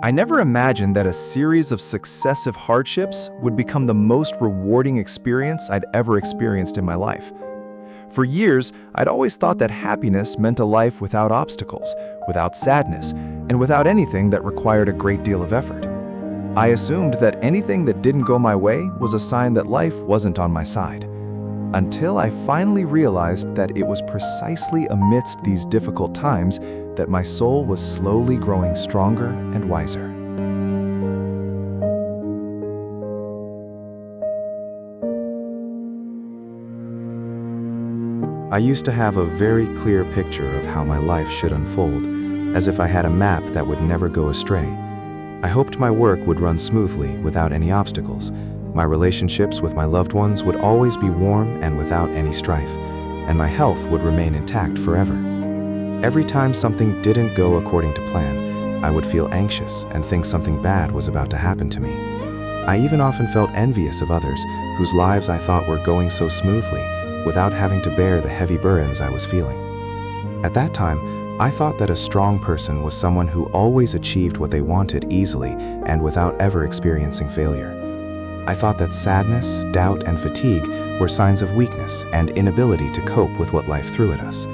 I never imagined that a series of successive hardships would become the most rewarding experience I'd ever experienced in my life. For years, I'd always thought that happiness meant a life without obstacles, without sadness, and without anything that required a great deal of effort. I assumed that anything that didn't go my way was a sign that life wasn't on my side. Until I finally realized that it was precisely amidst these difficult times that my soul was slowly growing stronger and wiser. I used to have a very clear picture of how my life should unfold, as if I had a map that would never go astray. I hoped my work would run smoothly without any obstacles. My relationships with my loved ones would always be warm and without any strife, and my health would remain intact forever. Every time something didn't go according to plan, I would feel anxious and think something bad was about to happen to me. I even often felt envious of others whose lives I thought were going so smoothly without having to bear the heavy burdens I was feeling. At that time, I thought that a strong person was someone who always achieved what they wanted easily and without ever experiencing failure. I thought that sadness, doubt, and fatigue were signs of weakness and inability to cope with what life threw at us.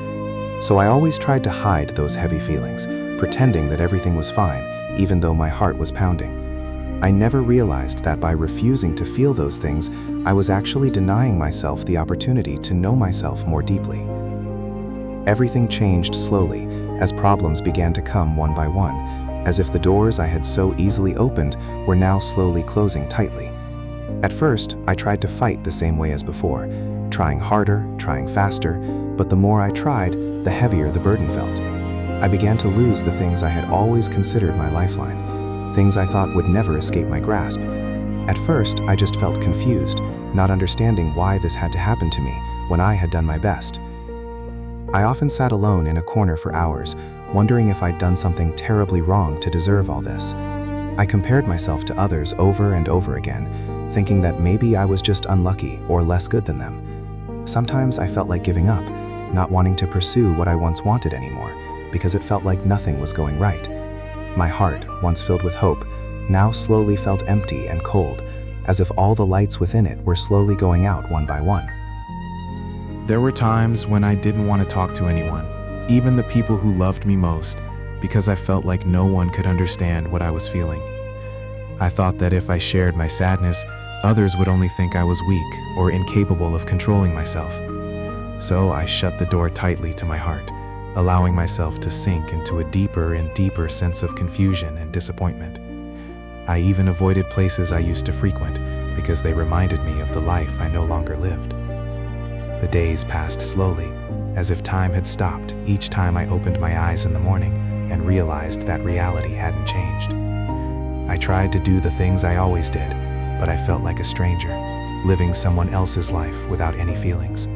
So I always tried to hide those heavy feelings, pretending that everything was fine, even though my heart was pounding. I never realized that by refusing to feel those things, I was actually denying myself the opportunity to know myself more deeply. Everything changed slowly as problems began to come one by one, as if the doors I had so easily opened were now slowly closing tightly. At first, I tried to fight the same way as before, trying harder, trying faster, but the more I tried, the heavier the burden felt. I began to lose the things I had always considered my lifeline, things I thought would never escape my grasp. At first, I just felt confused, not understanding why this had to happen to me when I had done my best. I often sat alone in a corner for hours, wondering if I'd done something terribly wrong to deserve all this. I compared myself to others over and over again, thinking that maybe I was just unlucky or less good than them. Sometimes I felt like giving up, not wanting to pursue what I once wanted anymore, because it felt like nothing was going right. My heart, once filled with hope, now slowly felt empty and cold, as if all the lights within it were slowly going out one by one. There were times when I didn't want to talk to anyone, even the people who loved me most, because I felt like no one could understand what I was feeling. I thought that if I shared my sadness, others would only think I was weak or incapable of controlling myself. So I shut the door tightly to my heart, allowing myself to sink into a deeper and deeper sense of confusion and disappointment. I even avoided places I used to frequent because they reminded me of the life I no longer lived. The days passed slowly, as if time had stopped each time I opened my eyes in the morning and realized that reality hadn't changed. I tried to do the things I always did, but I felt like a stranger, living someone else's life without any feelings.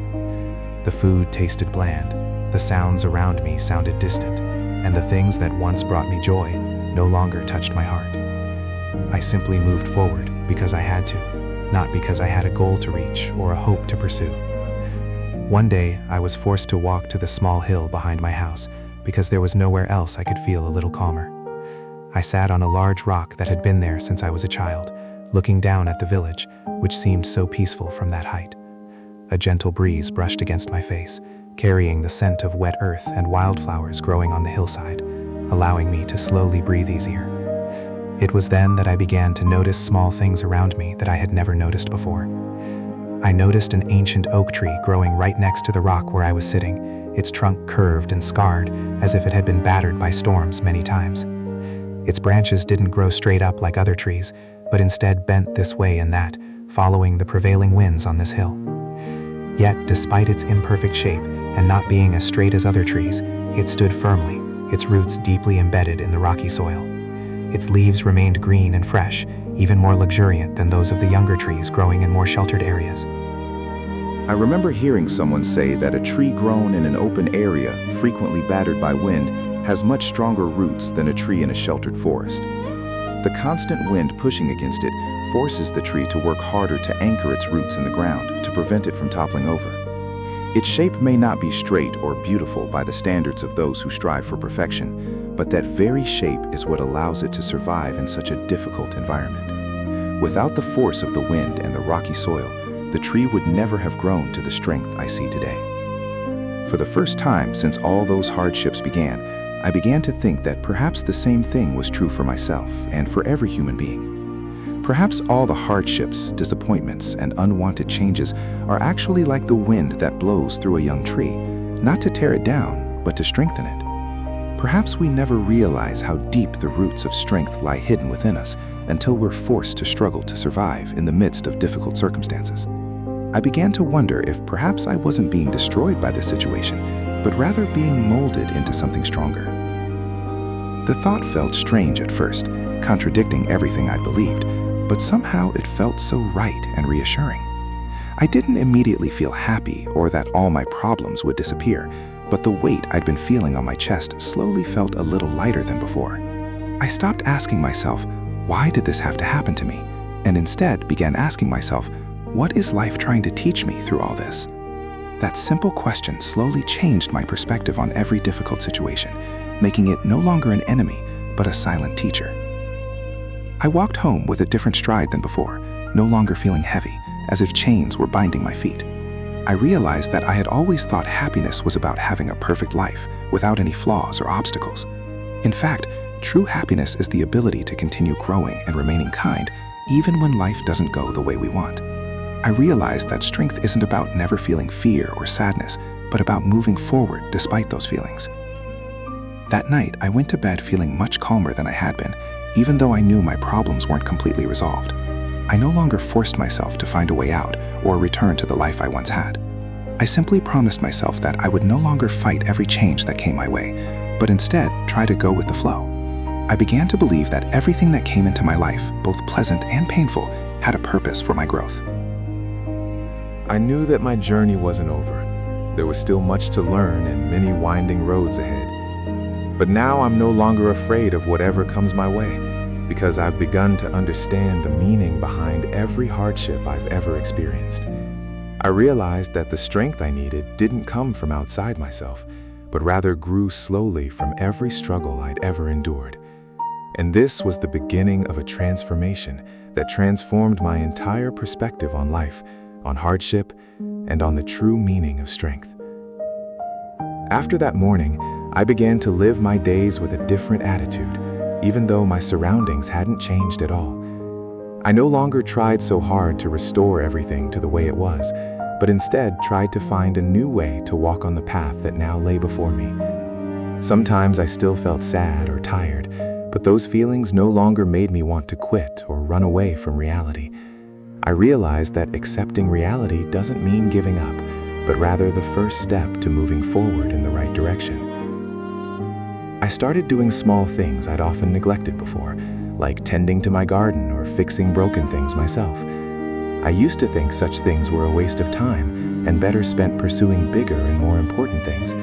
The food tasted bland, the sounds around me sounded distant, and the things that once brought me joy no longer touched my heart. I simply moved forward because I had to, not because I had a goal to reach or a hope to pursue. One day, I was forced to walk to the small hill behind my house because there was nowhere else I could feel a little calmer. I sat on a large rock that had been there since I was a child, looking down at the village, which seemed so peaceful from that height. A gentle breeze brushed against my face, carrying the scent of wet earth and wildflowers growing on the hillside, allowing me to slowly breathe easier. It was then that I began to notice small things around me that I had never noticed before. I noticed an ancient oak tree growing right next to the rock where I was sitting, its trunk curved and scarred as if it had been battered by storms many times. Its branches didn't grow straight up like other trees, but instead bent this way and that, following the prevailing winds on this hill. Yet, despite its imperfect shape and not being as straight as other trees, it stood firmly, its roots deeply embedded in the rocky soil. Its leaves remained green and fresh, even more luxuriant than those of the younger trees growing in more sheltered areas. I remember hearing someone say that a tree grown in an open area, frequently battered by wind, has much stronger roots than a tree in a sheltered forest. The constant wind pushing against it forces the tree to work harder to anchor its roots in the ground to prevent it from toppling over. Its shape may not be straight or beautiful by the standards of those who strive for perfection, but that very shape is what allows it to survive in such a difficult environment. Without the force of the wind and the rocky soil, the tree would never have grown to the strength I see today. For the first time since all those hardships began, I began to think that perhaps the same thing was true for myself and for every human being. Perhaps all the hardships, disappointments, and unwanted changes are actually like the wind that blows through a young tree, not to tear it down, but to strengthen it. Perhaps we never realize how deep the roots of strength lie hidden within us until we're forced to struggle to survive in the midst of difficult circumstances. I began to wonder if perhaps I wasn't being destroyed by this situation, but rather being molded into something stronger. The thought felt strange at first, contradicting everything I'd believed, but somehow it felt so right and reassuring. I didn't immediately feel happy or that all my problems would disappear, but the weight I'd been feeling on my chest slowly felt a little lighter than before. I stopped asking myself, why did this have to happen to me? And instead began asking myself, what is life trying to teach me through all this? That simple question slowly changed my perspective on every difficult situation, making it no longer an enemy, but a silent teacher. I walked home with a different stride than before, no longer feeling heavy, as if chains were binding my feet. I realized that I had always thought happiness was about having a perfect life, without any flaws or obstacles. In fact, true happiness is the ability to continue growing and remaining kind, even when life doesn't go the way we want. I realized that strength isn't about never feeling fear or sadness, but about moving forward despite those feelings. That night, I went to bed feeling much calmer than I had been, even though I knew my problems weren't completely resolved. I no longer forced myself to find a way out or return to the life I once had. I simply promised myself that I would no longer fight every change that came my way, but instead try to go with the flow. I began to believe that everything that came into my life, both pleasant and painful, had a purpose for my growth. I knew that my journey wasn't over. There was still much to learn and many winding roads ahead. But now I'm no longer afraid of whatever comes my way, because I've begun to understand the meaning behind every hardship I've ever experienced. I realized that the strength I needed didn't come from outside myself, but rather grew slowly from every struggle I'd ever endured. And this was the beginning of a transformation that transformed my entire perspective on life, on hardship, and on the true meaning of strength. After that morning, I began to live my days with a different attitude, even though my surroundings hadn't changed at all. I no longer tried so hard to restore everything to the way it was, but instead tried to find a new way to walk on the path that now lay before me. Sometimes I still felt sad or tired, but those feelings no longer made me want to quit or run away from reality. I realized that accepting reality doesn't mean giving up, but rather the first step to moving forward in the right direction. I started doing small things I'd often neglected before, like tending to my garden or fixing broken things myself. I used to think such things were a waste of time and better spent pursuing bigger and more important things.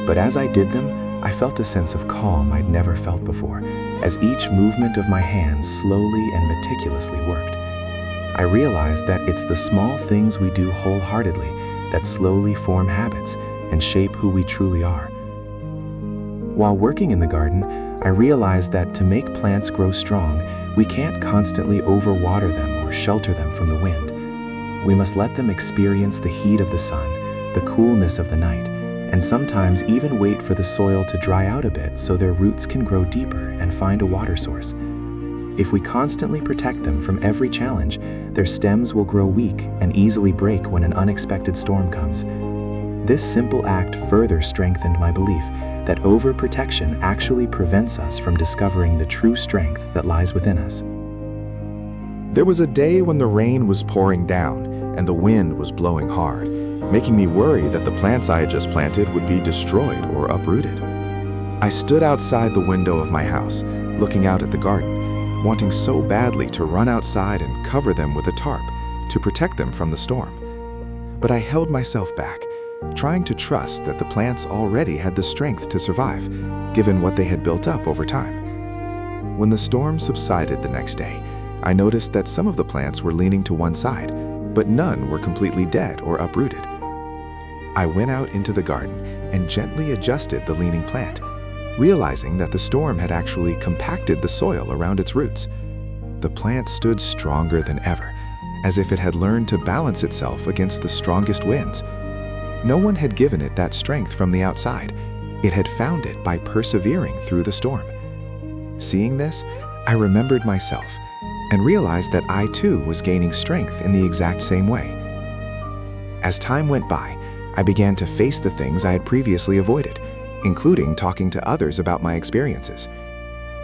But as I did them, I felt a sense of calm I'd never felt before, as each movement of my hands slowly and meticulously worked. I realized that it's the small things we do wholeheartedly that slowly form habits and shape who we truly are. While working in the garden, I realized that to make plants grow strong, we can't constantly overwater them or shelter them from the wind. We must let them experience the heat of the sun, the coolness of the night, and sometimes even wait for the soil to dry out a bit so their roots can grow deeper and find a water source. If we constantly protect them from every challenge, their stems will grow weak and easily break when an unexpected storm comes. This simple act further strengthened my belief that overprotection actually prevents us from discovering the true strength that lies within us. There was a day when the rain was pouring down and the wind was blowing hard, making me worry that the plants I had just planted would be destroyed or uprooted. I stood outside the window of my house, looking out at the garden, wanting so badly to run outside and cover them with a tarp to protect them from the storm. But I held myself back, trying to trust that the plants already had the strength to survive, given what they had built up over time. When the storm subsided the next day, I noticed that some of the plants were leaning to one side, but none were completely dead or uprooted. I went out into the garden and gently adjusted the leaning plant, realizing that the storm had actually compacted the soil around its roots. The plant stood stronger than ever, as if it had learned to balance itself against the strongest winds. No one had given it that strength from the outside. It had found it by persevering through the storm. Seeing this, I remembered myself and realized that I too was gaining strength in the exact same way. As time went by, I began to face the things I had previously avoided, including talking to others about my experiences.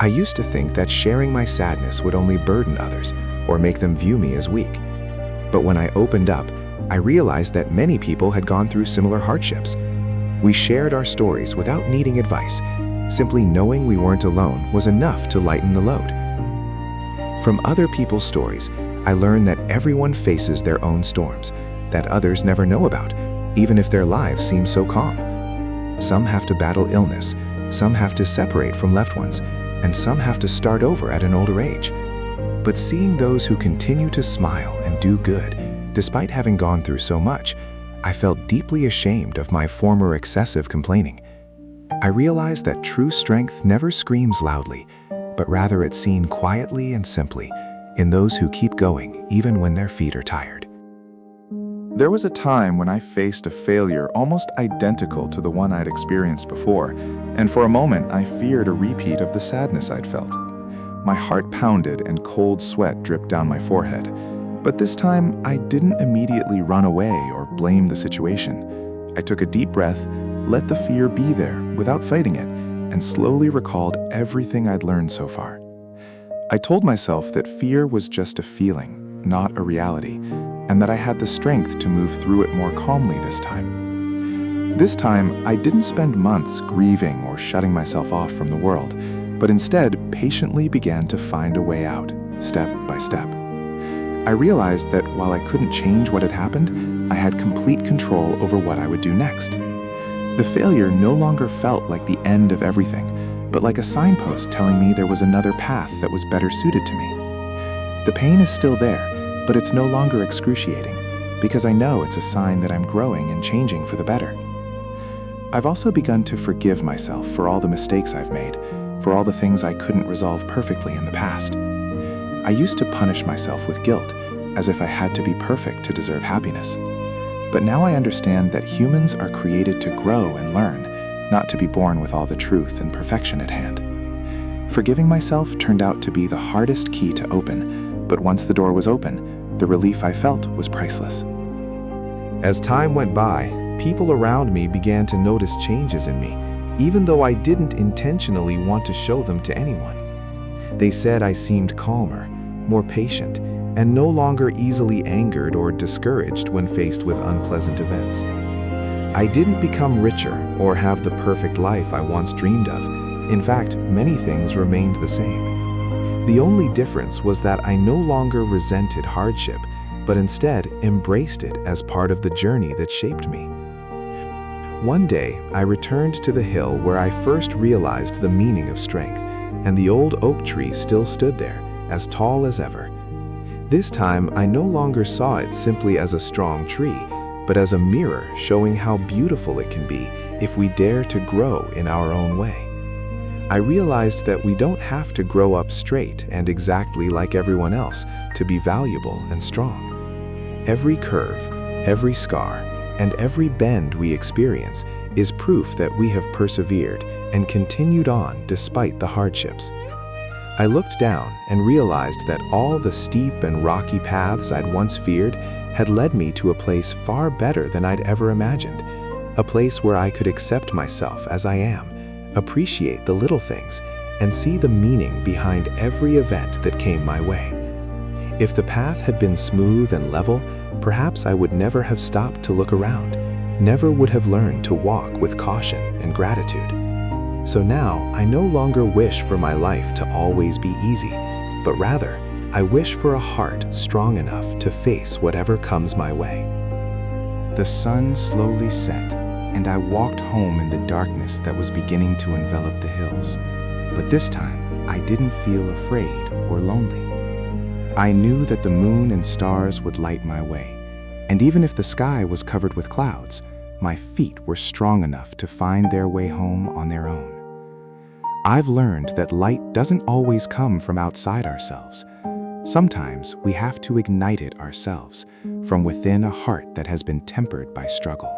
I used to think that sharing my sadness would only burden others or make them view me as weak. But when I opened up, I realized that many people had gone through similar hardships. We shared our stories without needing advice. Simply knowing we weren't alone was enough to lighten the load. From other people's stories, I learned that everyone faces their own storms that others never know about, even if their lives seem so calm. Some have to battle illness, some have to separate from loved ones, and some have to start over at an older age. But seeing those who continue to smile and do good, despite having gone through so much, I felt deeply ashamed of my former excessive complaining. I realized that true strength never screams loudly, but rather it's seen quietly and simply in those who keep going even when their feet are tired. There was a time when I faced a failure almost identical to the one I'd experienced before, and for a moment I feared a repeat of the sadness I'd felt. My heart pounded and cold sweat dripped down my forehead. But this time, I didn't immediately run away or blame the situation. I took a deep breath, let the fear be there without fighting it, and slowly recalled everything I'd learned so far. I told myself that fear was just a feeling, not a reality, and that I had the strength to move through it more calmly this time. This time, I didn't spend months grieving or shutting myself off from the world, but instead patiently began to find a way out, step by step. I realized that while I couldn't change what had happened, I had complete control over what I would do next. The failure no longer felt like the end of everything, but like a signpost telling me there was another path that was better suited to me. The pain is still there, but it's no longer excruciating, because I know it's a sign that I'm growing and changing for the better. I've also begun to forgive myself for all the mistakes I've made, for all the things I couldn't resolve perfectly in the past. I used to punish myself with guilt, as if I had to be perfect to deserve happiness. But now I understand that humans are created to grow and learn, not to be born with all the truth and perfection at hand. Forgiving myself turned out to be the hardest key to open, but once the door was open, the relief I felt was priceless. As time went by, people around me began to notice changes in me, even though I didn't intentionally want to show them to anyone. They said I seemed calmer, more patient, and no longer easily angered or discouraged when faced with unpleasant events. I didn't become richer or have the perfect life I once dreamed of. In fact, many things remained the same. The only difference was that I no longer resented hardship, but instead embraced it as part of the journey that shaped me. One day, I returned to the hill where I first realized the meaning of strength, and the old oak tree still stood there, as tall as ever. This time, I no longer saw it simply as a strong tree, but as a mirror showing how beautiful it can be if we dare to grow in our own way. I realized that we don't have to grow up straight and exactly like everyone else to be valuable and strong. Every curve, every scar, and every bend we experience is proof that we have persevered and continued on despite the hardships. I looked down and realized that all the steep and rocky paths I'd once feared had led me to a place far better than I'd ever imagined, a place where I could accept myself as I am, appreciate the little things, and see the meaning behind every event that came my way. If the path had been smooth and level, perhaps I would never have stopped to look around, never would have learned to walk with caution and gratitude. So now, I no longer wish for my life to always be easy, but rather, I wish for a heart strong enough to face whatever comes my way. The sun slowly set, and I walked home in the darkness that was beginning to envelop the hills. But this time, I didn't feel afraid or lonely. I knew that the moon and stars would light my way, and even if the sky was covered with clouds, my feet were strong enough to find their way home on their own. I've learned that light doesn't always come from outside ourselves. Sometimes we have to ignite it ourselves, from within a heart that has been tempered by struggle.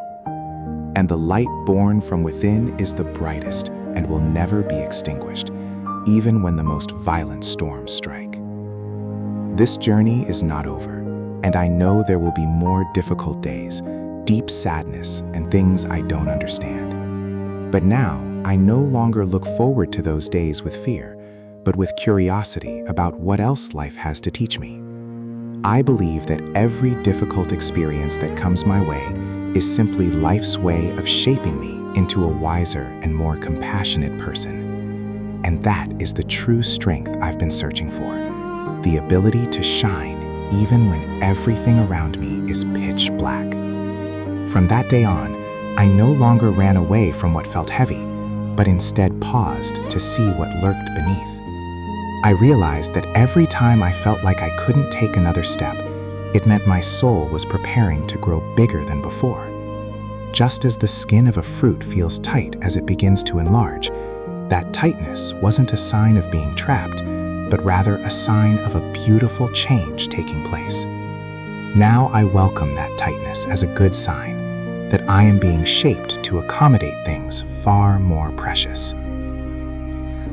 And the light born from within is the brightest and will never be extinguished, even when the most violent storms strike. This journey is not over, and I know there will be more difficult days, deep sadness, and things I don't understand. But now, I no longer look forward to those days with fear, but with curiosity about what else life has to teach me. I believe that every difficult experience that comes my way is simply life's way of shaping me into a wiser and more compassionate person. And that is the true strength I've been searching for, the ability to shine even when everything around me is pitch black. From that day on, I no longer ran away from what felt heavy, but instead paused to see what lurked beneath. I realized that every time I felt like I couldn't take another step, it meant my soul was preparing to grow bigger than before. Just as the skin of a fruit feels tight as it begins to enlarge, that tightness wasn't a sign of being trapped, but rather a sign of a beautiful change taking place. Now I welcome that tightness as a good sign, that I am being shaped to accommodate things far more precious.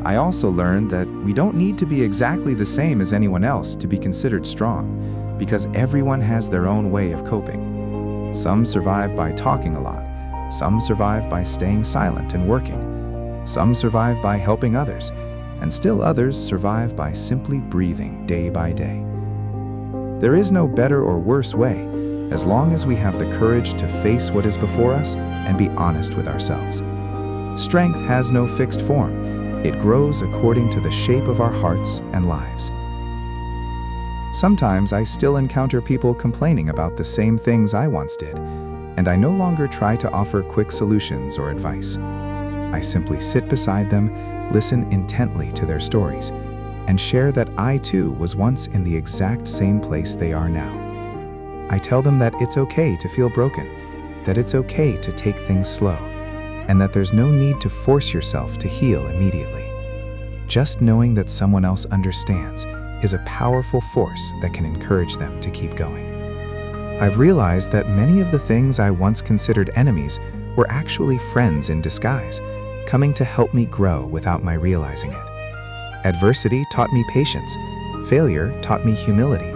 I also learned that we don't need to be exactly the same as anyone else to be considered strong, because everyone has their own way of coping. Some survive by talking a lot, some survive by staying silent and working, some survive by helping others, and still others survive by simply breathing day by day. There is no better or worse way, as long as we have the courage to face what is before us and be honest with ourselves. Strength has no fixed form. It grows according to the shape of our hearts and lives. Sometimes I still encounter people complaining about the same things I once did, and I no longer try to offer quick solutions or advice. I simply sit beside them, listen intently to their stories, and share that I too was once in the exact same place they are now. I tell them that it's okay to feel broken, that it's okay to take things slow, and that there's no need to force yourself to heal immediately. Just knowing that someone else understands is a powerful force that can encourage them to keep going. I've realized that many of the things I once considered enemies were actually friends in disguise, coming to help me grow without my realizing it. Adversity taught me patience, failure taught me humility,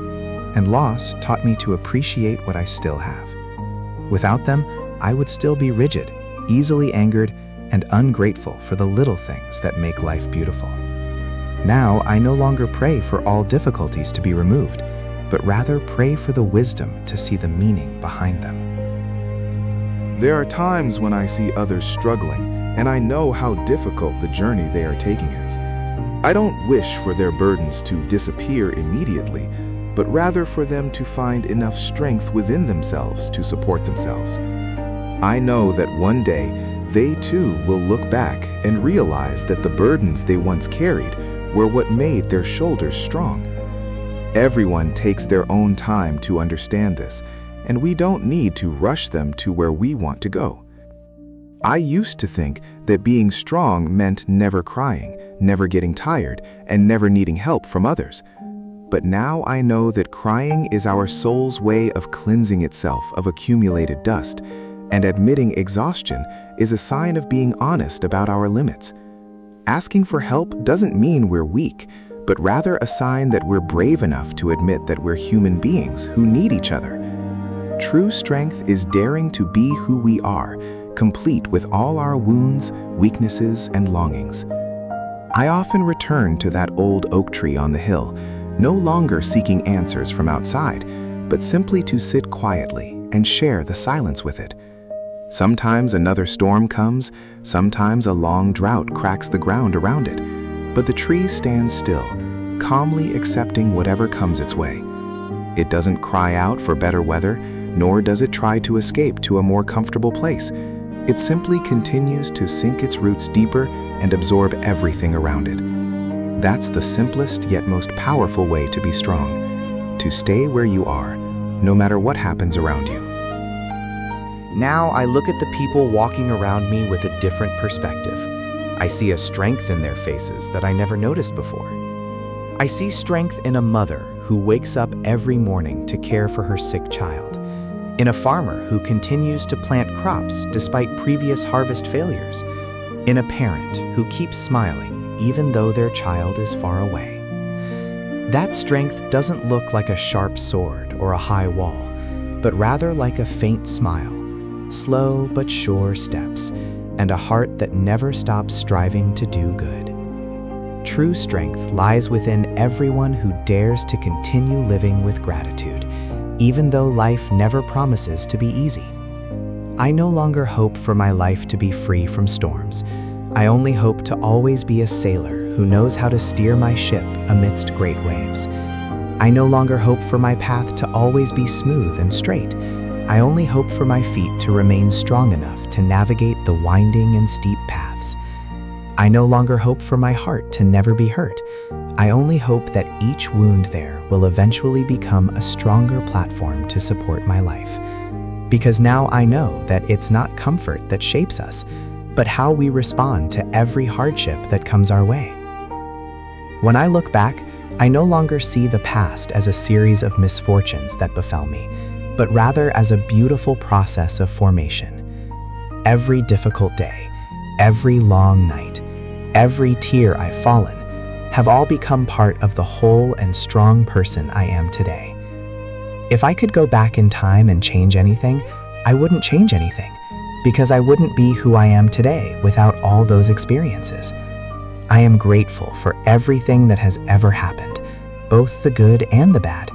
and loss taught me to appreciate what I still have. Without them, I would still be rigid, easily angered, and ungrateful for the little things that make life beautiful. Now, I no longer pray for all difficulties to be removed, but rather pray for the wisdom to see the meaning behind them. There are times when I see others struggling, and I know how difficult the journey they are taking is. I don't wish for their burdens to disappear immediately, but rather for them to find enough strength within themselves to support themselves. I know that one day, they too will look back and realize that the burdens they once carried were what made their shoulders strong. Everyone takes their own time to understand this, and we don't need to rush them to where we want to go. I used to think that being strong meant never crying, never getting tired, and never needing help from others. But now I know that crying is our soul's way of cleansing itself of accumulated dust, and admitting exhaustion is a sign of being honest about our limits. Asking for help doesn't mean we're weak, but rather a sign that we're brave enough to admit that we're human beings who need each other. True strength is daring to be who we are, complete with all our wounds, weaknesses, and longings. I often return to that old oak tree on the hill, no longer seeking answers from outside, but simply to sit quietly and share the silence with it. Sometimes another storm comes, sometimes a long drought cracks the ground around it, but the tree stands still, calmly accepting whatever comes its way. It doesn't cry out for better weather, nor does it try to escape to a more comfortable place. It simply continues to sink its roots deeper and absorb everything around it. That's the simplest yet most powerful way to be strong, to stay where you are, no matter what happens around you. Now I look at the people walking around me with a different perspective. I see a strength in their faces that I never noticed before. I see strength in a mother who wakes up every morning to care for her sick child, in a farmer who continues to plant crops despite previous harvest failures, in a parent who keeps smiling even though their child is far away. That strength doesn't look like a sharp sword or a high wall, but rather like a faint smile, slow but sure steps, and a heart that never stops striving to do good. True strength lies within everyone who dares to continue living with gratitude, even though life never promises to be easy. I no longer hope for my life to be free from storms. I only hope to always be a sailor who knows how to steer my ship amidst great waves. I no longer hope for my path to always be smooth and straight. I only hope for my feet to remain strong enough to navigate the winding and steep paths. I no longer hope for my heart to never be hurt. I only hope that each wound there will eventually become a stronger platform to support my life. Because now I know that it's not comfort that shapes us, but how we respond to every hardship that comes our way. When I look back, I no longer see the past as a series of misfortunes that befell me, but rather as a beautiful process of formation. Every difficult day, every long night, every tear I've fallen, have all become part of the whole and strong person I am today. If I could go back in time and change anything, I wouldn't change anything, because I wouldn't be who I am today without all those experiences. I am grateful for everything that has ever happened, both the good and the bad,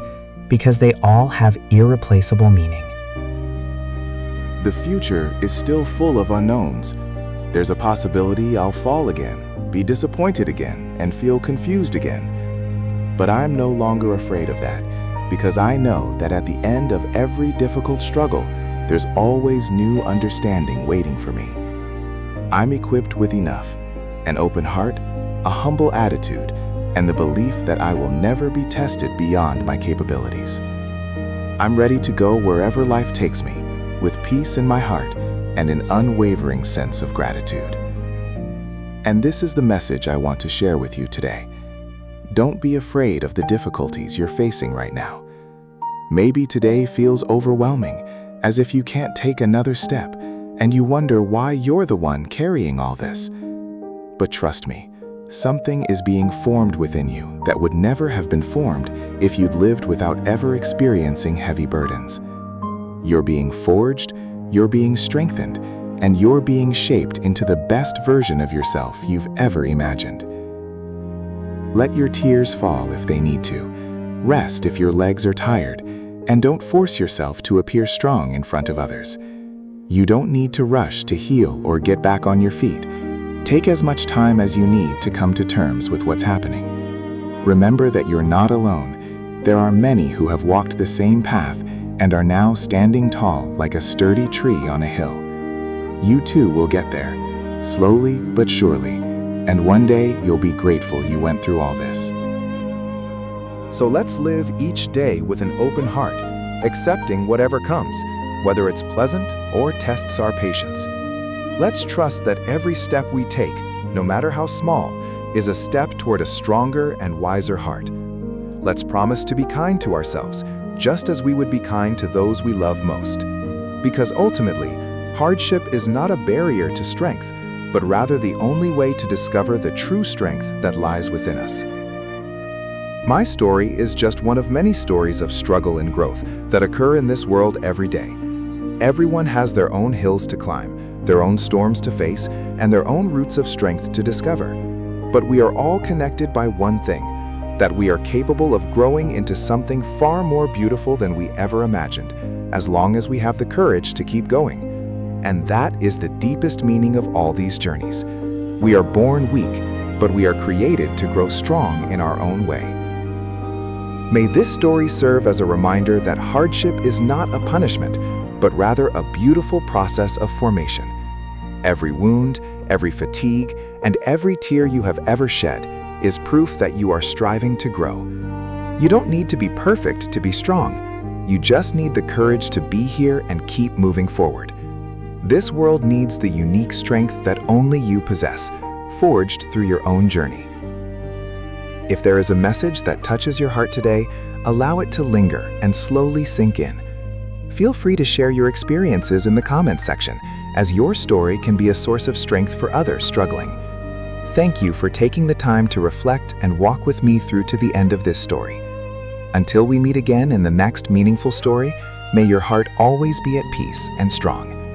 because they all have irreplaceable meaning. The future is still full of unknowns. There's a possibility I'll fall again, be disappointed again, and feel confused again. But I'm no longer afraid of that, because I know that at the end of every difficult struggle, there's always new understanding waiting for me. I'm equipped with enough, an open heart, a humble attitude, and the belief that I will never be tested beyond my capabilities. I'm ready to go wherever life takes me, with peace in my heart and an unwavering sense of gratitude. And this is the message I want to share with you today. Don't be afraid of the difficulties you're facing right now. Maybe today feels overwhelming, as if you can't take another step, and you wonder why you're the one carrying all this. But trust me, something is being formed within you that would never have been formed if you'd lived without ever experiencing heavy burdens. You're being forged, you're being strengthened, and you're being shaped into the best version of yourself you've ever imagined. Let your tears fall if they need to. Rest if your legs are tired, and don't force yourself to appear strong in front of others. You don't need to rush to heal or get back on your feet. Take as much time as you need to come to terms with what's happening. Remember that you're not alone. There are many who have walked the same path and are now standing tall like a sturdy tree on a hill. You too will get there, slowly but surely, and one day you'll be grateful you went through all this. So let's live each day with an open heart, accepting whatever comes, whether it's pleasant or tests our patience. Let's trust that every step we take, no matter how small, is a step toward a stronger and wiser heart. Let's promise to be kind to ourselves, just as we would be kind to those we love most. Because ultimately, hardship is not a barrier to strength, but rather the only way to discover the true strength that lies within us. My story is just one of many stories of struggle and growth that occur in this world every day. Everyone has their own hills to climb, their own storms to face, and their own roots of strength to discover. But we are all connected by one thing, that we are capable of growing into something far more beautiful than we ever imagined, as long as we have the courage to keep going. And that is the deepest meaning of all these journeys. We are born weak, but we are created to grow strong in our own way. May this story serve as a reminder that hardship is not a punishment, but rather a beautiful process of formation. Every wound, every fatigue, and every tear you have ever shed is proof that you are striving to grow. You don't need to be perfect to be strong. You just need the courage to be here and keep moving forward. This world needs the unique strength that only you possess, forged through your own journey. If there is a message that touches your heart today, allow it to linger and slowly sink in. Feel free to share your experiences in the comments section, as your story can be a source of strength for others struggling. Thank you for taking the time to reflect and walk with me through to the end of this story. Until we meet again in the next meaningful story, may your heart always be at peace and strong.